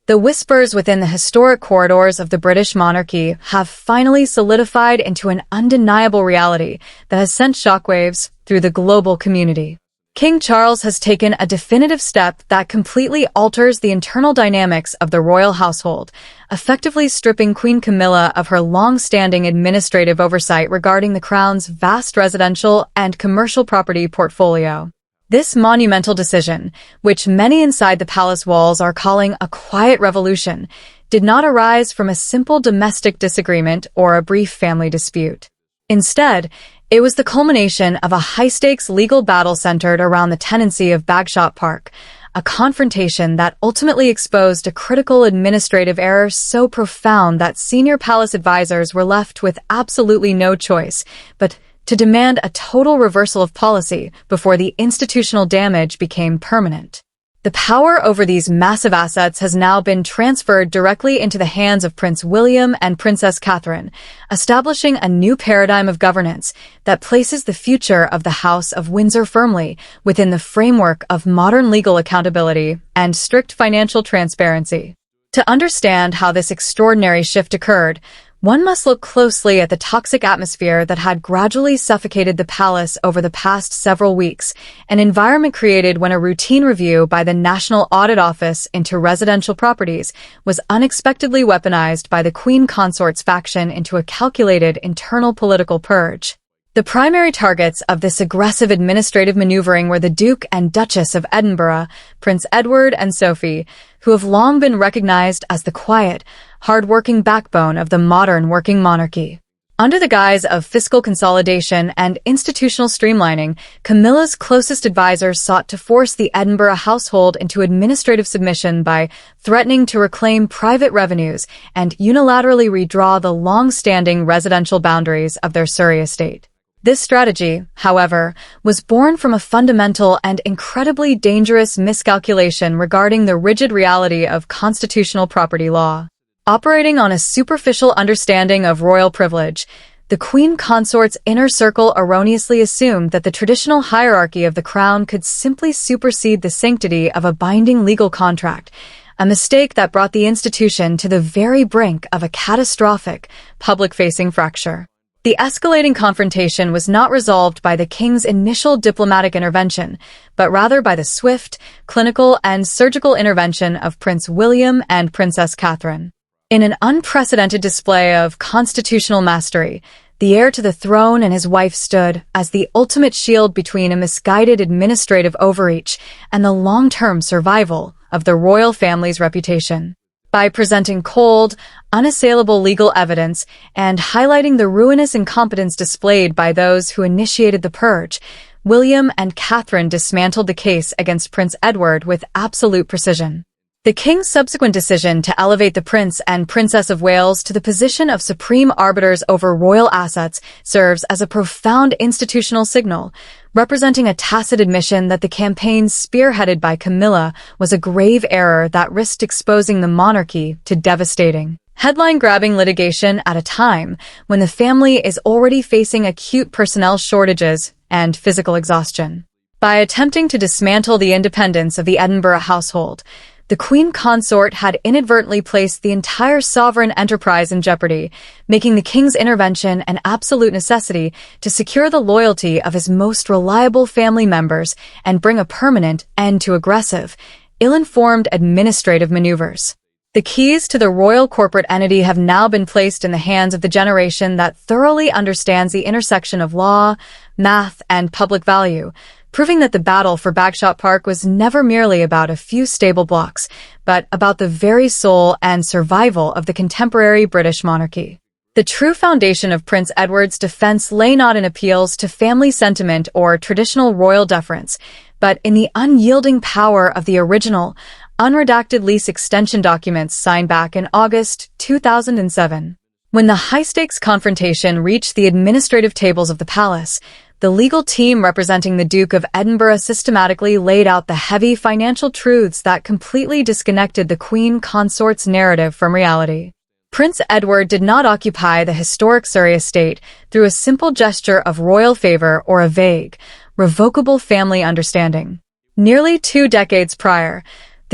The whispers within the historic corridors of the British monarchy have finally solidified into an undeniable reality that has sent shockwaves through the global community. King Charles has taken a definitive step that completely alters the internal dynamics of the royal household, effectively stripping Queen Camilla of her long-standing administrative oversight regarding the crown's vast residential and commercial property portfolio. This monumental decision, which many inside the palace walls are calling a quiet revolution, did not arise from a simple domestic disagreement or a brief family dispute. Instead, it was the culmination of a high-stakes legal battle centered around the tenancy of Bagshot Park, a confrontation that ultimately exposed a critical administrative error so profound that senior palace advisors were left with absolutely no choice but to demand a total reversal of policy before the institutional damage became permanent. The power over these massive assets has now been transferred directly into the hands of Prince William and Princess Catherine, establishing a new paradigm of governance that places the future of the House of Windsor firmly within the framework of modern legal accountability and strict financial transparency. To understand how this extraordinary shift occurred, one must look closely at the toxic atmosphere that had gradually suffocated the palace over the past several weeks, an environment created when a routine review by the National Audit Office into residential properties was unexpectedly weaponized by the Queen Consort's faction into a calculated internal political purge. The primary targets of this aggressive administrative maneuvering were the Duke and Duchess of Edinburgh, Prince Edward and Sophie, who have long been recognized as the quiet, hard-working backbone of the modern working monarchy. Under the guise of fiscal consolidation and institutional streamlining, Camilla's closest advisors sought to force the Edinburgh household into administrative submission by threatening to reclaim private revenues and unilaterally redraw the long-standing residential boundaries of their Surrey estate. This strategy, however, was born from a fundamental and incredibly dangerous miscalculation regarding the rigid reality of constitutional property law. Operating on a superficial understanding of royal privilege, the Queen Consort's inner circle erroneously assumed that the traditional hierarchy of the crown could simply supersede the sanctity of a binding legal contract, a mistake that brought the institution to the very brink of a catastrophic, public-facing fracture. The escalating confrontation was not resolved by the king's initial diplomatic intervention, but rather by the swift, clinical, and surgical intervention of Prince William and Princess Catherine. In an unprecedented display of constitutional mastery, the heir to the throne and his wife stood as the ultimate shield between a misguided administrative overreach and the long-term survival of the royal family's reputation. By presenting cold, unassailable legal evidence and highlighting the ruinous incompetence displayed by those who initiated the purge, William and Catherine dismantled the case against Prince Edward with absolute precision. The king's subsequent decision to elevate the Prince and Princess of Wales to the position of supreme arbiters over royal assets serves as a profound institutional signal, representing a tacit admission that the campaign spearheaded by Camilla was a grave error that risked exposing the monarchy to devastating, headline-grabbing litigation at a time when the family is already facing acute personnel shortages and physical exhaustion. By attempting to dismantle the independence of the Edinburgh household, the Queen Consort had inadvertently placed the entire sovereign enterprise in jeopardy, making the king's intervention an absolute necessity to secure the loyalty of his most reliable family members and bring a permanent end to aggressive, ill-informed administrative maneuvers. The keys to the royal corporate entity have now been placed in the hands of the generation that thoroughly understands the intersection of law, math, and public value, proving that the battle for Bagshot Park was never merely about a few stable blocks, but about the very soul and survival of the contemporary British monarchy. The true foundation of Prince Edward's defense lay not in appeals to family sentiment or traditional royal deference, but in the unyielding power of the original, unredacted lease extension documents signed back in August 2007. When the high-stakes confrontation reached the administrative tables of the palace, the legal team representing the Duke of Edinburgh systematically laid out the heavy financial truths that completely disconnected the Queen Consort's narrative from reality. Prince Edward did not occupy the historic Surrey estate through a simple gesture of royal favor or a vague, revocable family understanding. Nearly 2 decades prior,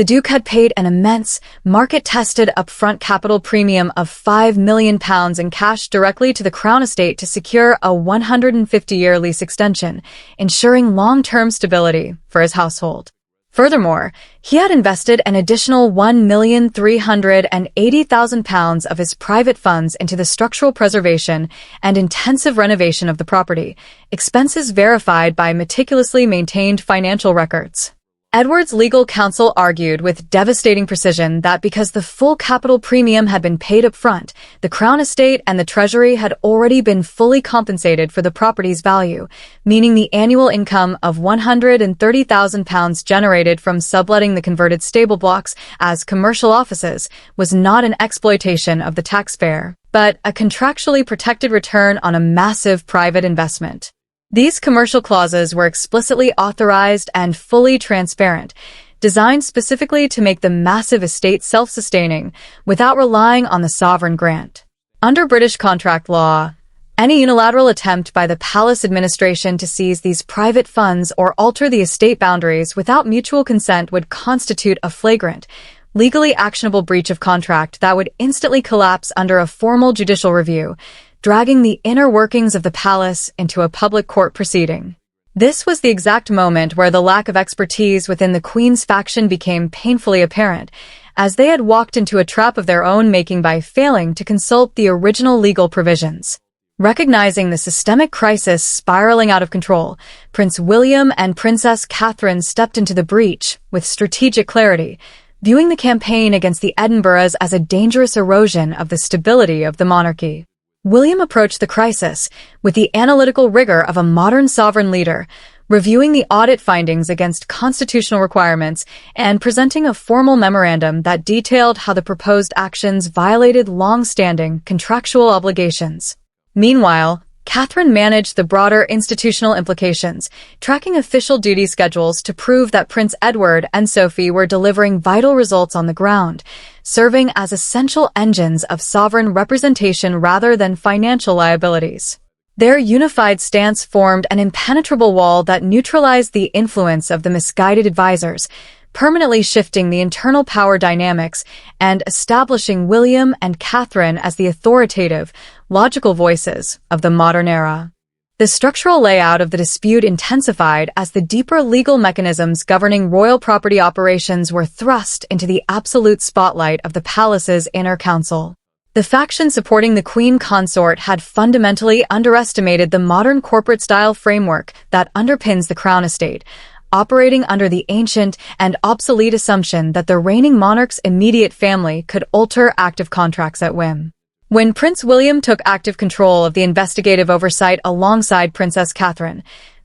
The Duke had paid an immense, market-tested upfront capital premium of £5 million in cash directly to the Crown estate to secure a 150-year lease extension, ensuring long-term stability for his household. Furthermore, he had invested an additional £1,380,000 of his private funds into the structural preservation and intensive renovation of the property, expenses verified by meticulously maintained financial records. Edward's legal counsel argued with devastating precision that because the full capital premium had been paid up front, the Crown estate and the Treasury had already been fully compensated for the property's value, meaning the annual income of £130,000 generated from subletting the converted stable blocks as commercial offices was not an exploitation of the taxpayer, but a contractually protected return on a massive private investment. These commercial clauses were explicitly authorized and fully transparent, designed specifically to make the massive estate self-sustaining without relying on the sovereign grant. Under British contract law, any unilateral attempt by the palace administration to seize these private funds or alter the estate boundaries without mutual consent would constitute a flagrant, legally actionable breach of contract that would instantly collapse under a formal judicial review, dragging the inner workings of the palace into a public court proceeding. This was the exact moment where the lack of expertise within the Queen's faction became painfully apparent, as they had walked into a trap of their own making by failing to consult the original legal provisions. Recognizing the systemic crisis spiraling out of control, Prince William and Princess Catherine stepped into the breach with strategic clarity, viewing the campaign against the Edinburghs as a dangerous erosion of the stability of the monarchy. William approached the crisis with the analytical rigor of a modern sovereign leader, reviewing the audit findings against constitutional requirements and presenting a formal memorandum that detailed how the proposed actions violated long-standing contractual obligations. Meanwhile, Catherine managed the broader institutional implications, tracking official duty schedules to prove that Prince Edward and Sophie were delivering vital results on the ground, serving as essential engines of sovereign representation rather than financial liabilities. Their unified stance formed an impenetrable wall that neutralized the influence of the misguided advisors, permanently shifting the internal power dynamics and establishing William and Catherine as the authoritative, logical voices of the modern era. The structural layout of the dispute intensified as the deeper legal mechanisms governing royal property operations were thrust into the absolute spotlight of the palace's inner council. The faction supporting the Queen Consort had fundamentally underestimated the modern corporate-style framework that underpins the Crown estate, operating under the ancient and obsolete assumption that the reigning monarch's immediate family could alter active contracts at whim. When Prince William took active control of the investigative oversight alongside Princess Catherine,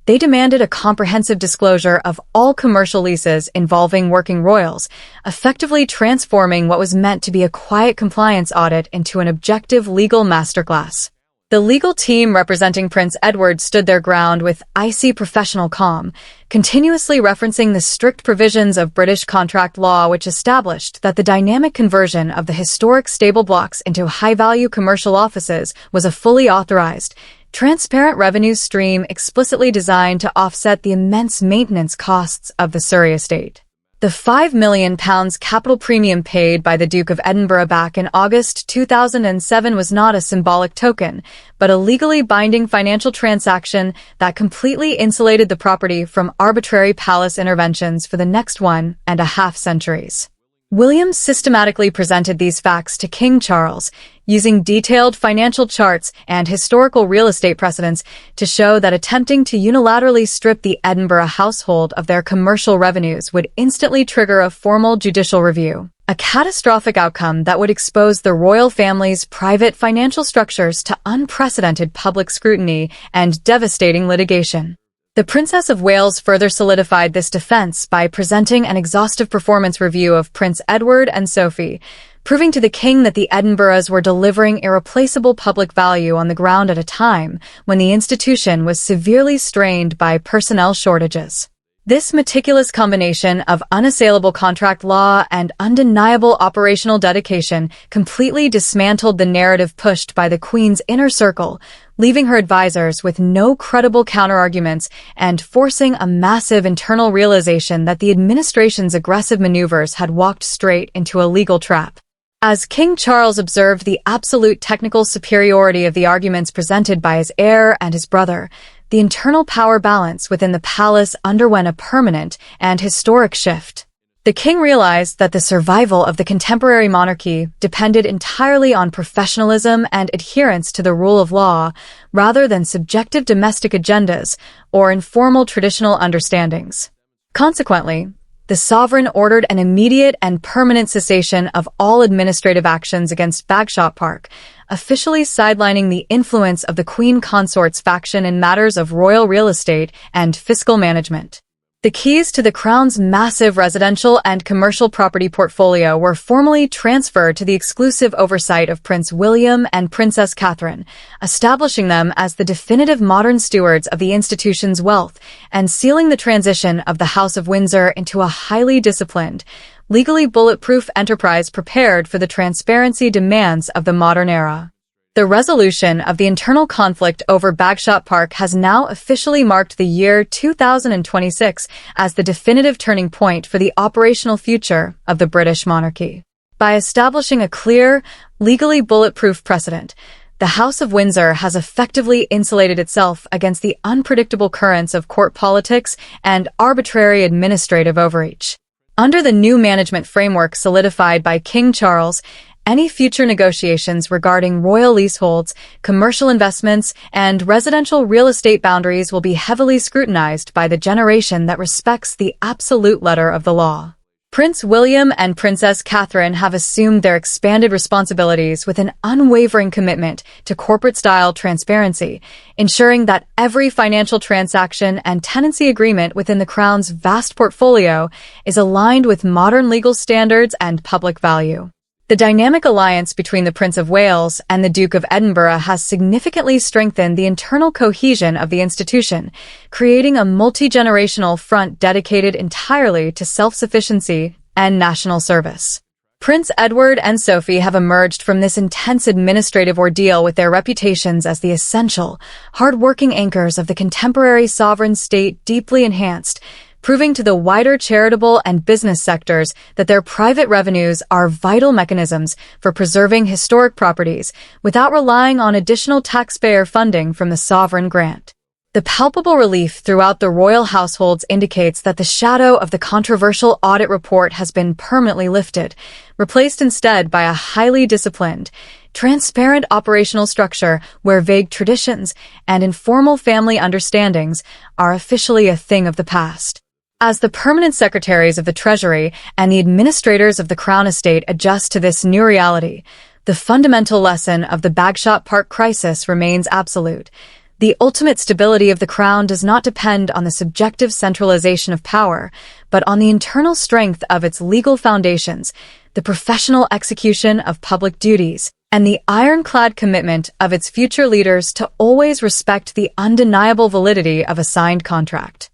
they demanded a comprehensive disclosure of all commercial leases involving working royals, effectively transforming what was meant to be a quiet compliance audit into an objective legal masterclass. The legal team representing Prince Edward stood their ground with icy professional calm, continuously referencing the strict provisions of British contract law which established that the dynamic conversion of the historic stable blocks into high-value commercial offices was a fully authorized, transparent revenue stream explicitly designed to offset the immense maintenance costs of the Surrey estate. The £5 million capital premium paid by the Duke of Edinburgh back in August 2007 was not a symbolic token, but a legally binding financial transaction that completely insulated the property from arbitrary palace interventions for the next 1.5 centuries. William systematically presented these facts to King Charles, using detailed financial charts and historical real estate precedents to show that attempting to unilaterally strip the Edinburgh household of their commercial revenues would instantly trigger a formal judicial review, a catastrophic outcome that would expose the royal family's private financial structures to unprecedented public scrutiny and devastating litigation. The Princess of Wales further solidified this defense by presenting an exhaustive performance review of Prince Edward and Sophie, proving to the king that the Edinburghs were delivering irreplaceable public value on the ground at a time when the institution was severely strained by personnel shortages. This meticulous combination of unassailable contract law and undeniable operational dedication completely dismantled the narrative pushed by the Queen's inner circle, leaving her advisors with no credible counterarguments and forcing a massive internal realization that the administration's aggressive maneuvers had walked straight into a legal trap. As King Charles observed the absolute technical superiority of the arguments presented by his heir and his brother, the internal power balance within the palace underwent a permanent and historic shift. The king realized that the survival of the contemporary monarchy depended entirely on professionalism and adherence to the rule of law, rather than subjective domestic agendas or informal traditional understandings. Consequently, the sovereign ordered an immediate and permanent cessation of all administrative actions against Bagshot Park, officially sidelining the influence of the Queen Consort's faction in matters of royal real estate and fiscal management. The keys to the Crown's massive residential and commercial property portfolio were formally transferred to the exclusive oversight of Prince William and Princess Catherine, establishing them as the definitive modern stewards of the institution's wealth and sealing the transition of the House of Windsor into a highly disciplined, legally bulletproof enterprise prepared for the transparency demands of the modern era. The resolution of the internal conflict over Bagshot Park has now officially marked the year 2026 as the definitive turning point for the operational future of the British monarchy. By establishing a clear, legally bulletproof precedent, the House of Windsor has effectively insulated itself against the unpredictable currents of court politics and arbitrary administrative overreach. Under the new management framework solidified by King Charles, any future negotiations regarding royal leaseholds, commercial investments, and residential real estate boundaries will be heavily scrutinized by the generation that respects the absolute letter of the law. Prince William and Princess Catherine have assumed their expanded responsibilities with an unwavering commitment to corporate-style transparency, ensuring that every financial transaction and tenancy agreement within the Crown's vast portfolio is aligned with modern legal standards and public value. The dynamic alliance between the Prince of Wales and the Duke of Edinburgh has significantly strengthened the internal cohesion of the institution, creating a multi-generational front dedicated entirely to self-sufficiency and national service. Prince Edward and Sophie have emerged from this intense administrative ordeal with their reputations as the essential, hard-working anchors of the contemporary sovereign state deeply enhanced, proving to the wider charitable and business sectors that their private revenues are vital mechanisms for preserving historic properties without relying on additional taxpayer funding from the sovereign grant. The palpable relief throughout the royal households indicates that the shadow of the controversial audit report has been permanently lifted, replaced instead by a highly disciplined, transparent operational structure where vague traditions and informal family understandings are officially a thing of the past. As the permanent secretaries of the Treasury and the administrators of the Crown Estate adjust to this new reality, the fundamental lesson of the Bagshot Park crisis remains absolute. The ultimate stability of the Crown does not depend on the subjective centralization of power, but on the internal strength of its legal foundations, the professional execution of public duties, and the ironclad commitment of its future leaders to always respect the undeniable validity of a signed contract.